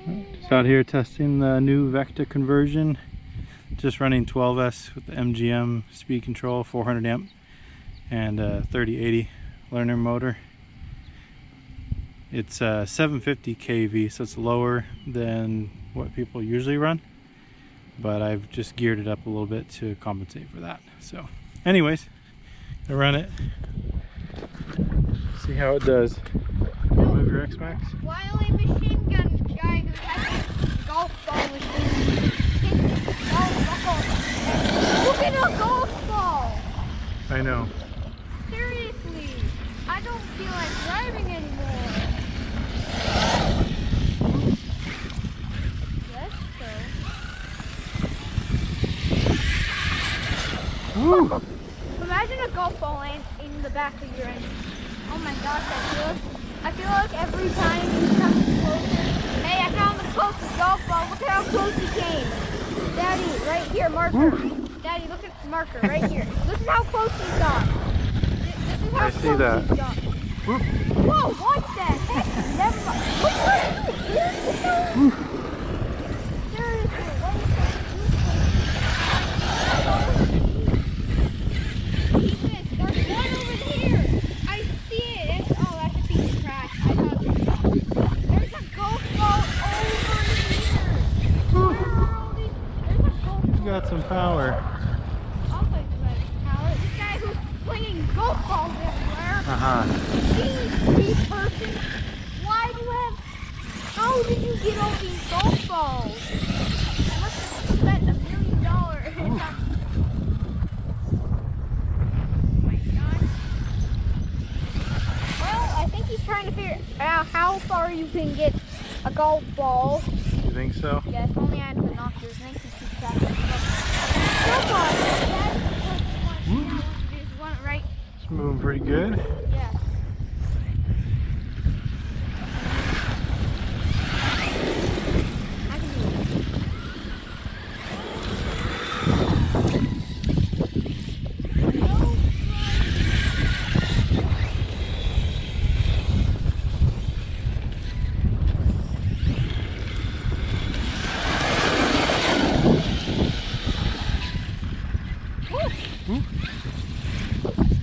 Just out here testing the new Vekta conversion. Just running 12S with the MGM speed control, 400 amp and 3080 Lehner motor. It's 750 kV, so it's lower than what people usually run, but I've just geared it up a little bit to compensate for that. So anyways, I run it, see how it does. Move your X-Max. Wily machine gun guy who has a golf ball machine. Look at a golf ball! I know. Seriously, I don't feel like driving anymore. Let's go. Woo! Imagine a golf ball in the back of your engine. Oh my gosh, I feel like every time he comes closer. Hey, I found the closest golf ball. Look at how close he came. Daddy, right here, marker. Woo. Daddy, look at the marker right here. This is how close he's got. This is how I close see that. he's got. Woo. Whoa, what the heck? Never mind. What are you doing? Seriously, what is that? There's one over here. I see it. Oh, that's a piece of trash. I thought there's a golf ball over here. Where are all these? There's a golf ball. You got some power. I'll play some power. This guy who's flinging golf balls everywhere. These person. Why do you have? How did you get all these golf balls? I must have spent $1 million. I think he's trying to figure out how far you can get a golf ball. You think so? Yes, only I had to knock your neck to keep track of it. So far, that's what you want to do. You want it right. It's moving pretty good. Yeah. I can do it.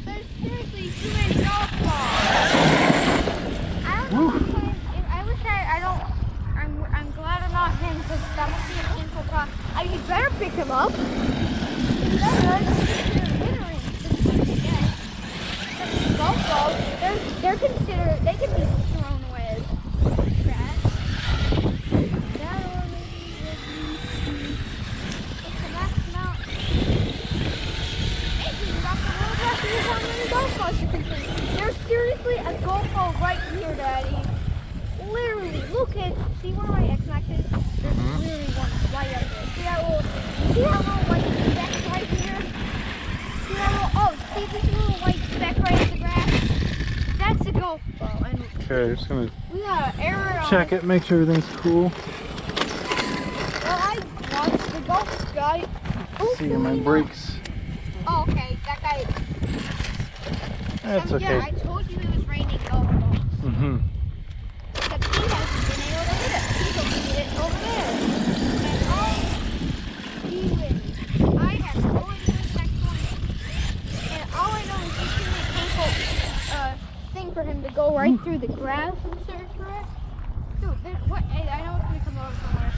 There's seriously too many golf balls. I don't know. I wish I don't. I'm glad I'm not him because that must be a painful process. You better pick him up. Golf balls, they're considered. They can be thrown away as trash. That or maybe it's the last amount. Golf balls you can see. There's seriously a golf ball right here, Daddy. Literally, look at. See where my X-Max is? There's literally one right up there. See that little white speck right here? See that little? Oh, see this little white speck right in the grass? That's a golf ball. And Okay, just gonna we got an error on. check it, make sure everything's cool. Well, I watched the golf guy. See my brakes. Oh, okay, that guy. That's okay. Yeah, I told you it was raining golf balls. Except he hasn't been able to hit it. He's only hit it over there. And he wins. I have no idea what's next one. And all I know is it's going to be a painful thing for him to go right through the grass and search for it. Dude, what? Hey, I know it's going to come over somewhere.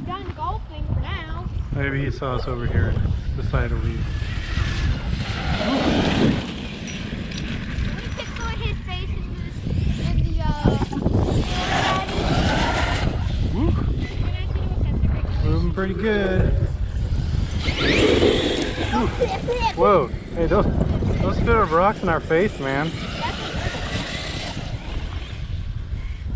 Done golfing for now. Maybe he saw us over here and decided to leave. Let me put his face in the Moving pretty good. Whoa! Hey, don't spit up rocks in our face, man.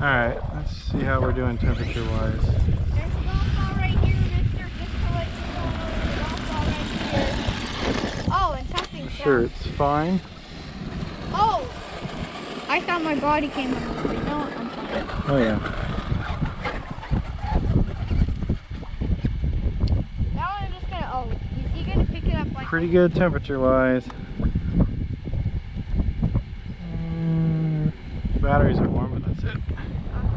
All right, let's see how we're doing temperature-wise. There's a golf ball right here, mister. Just to let you know, there's a golf ball right here. Oh, and something's Sure, it's fine. Oh! I thought my body came up. No, I'm fine. Oh yeah. Now I'm just gonna, pretty good temperature wise. Batteries are warm, but that's it.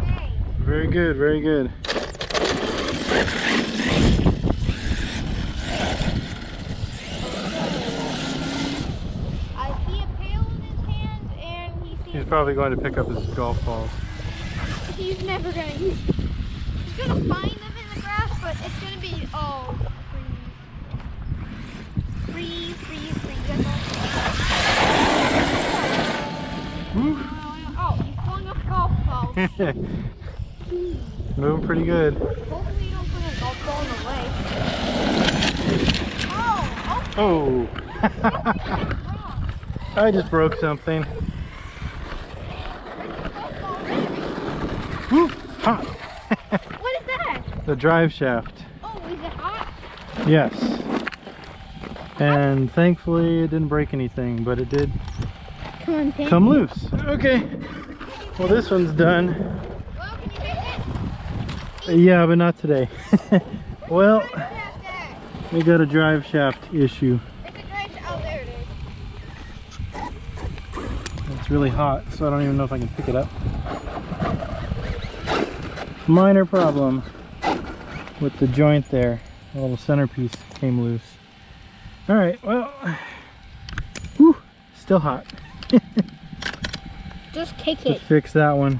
Okay. Very good, very good. I see a pail in his hand, and He's probably going to pick up his golf balls. he's never gonna. He's gonna find them in the grass, but it's gonna be freeze. That's all. Woo. Oh, he flung a golf ball. Moving pretty good. Hopefully you don't put a golf ball in the way. Oh, Oh! I just broke something. Woo! Hot! What is that? The drive shaft. Oh, is it hot? Yes. And thankfully it didn't break anything, but it did Come on, Pink. come loose. Okay. Well, this one's done. Well, can you fix it? Yeah, but not today. Well, we got a drive shaft issue. It's a drive shaft. Oh, there it is. It's really hot, so I don't even know if I can pick it up. Minor problem with the joint there. A little centerpiece came loose. Alright, well, whew, still hot. Just kick Just fix that one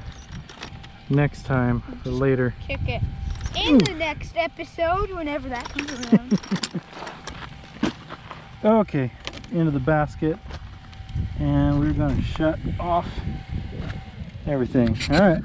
next time for later. Kick it. In the next episode, whenever that comes around. Okay, into the basket, and we're going to shut off everything. Alright.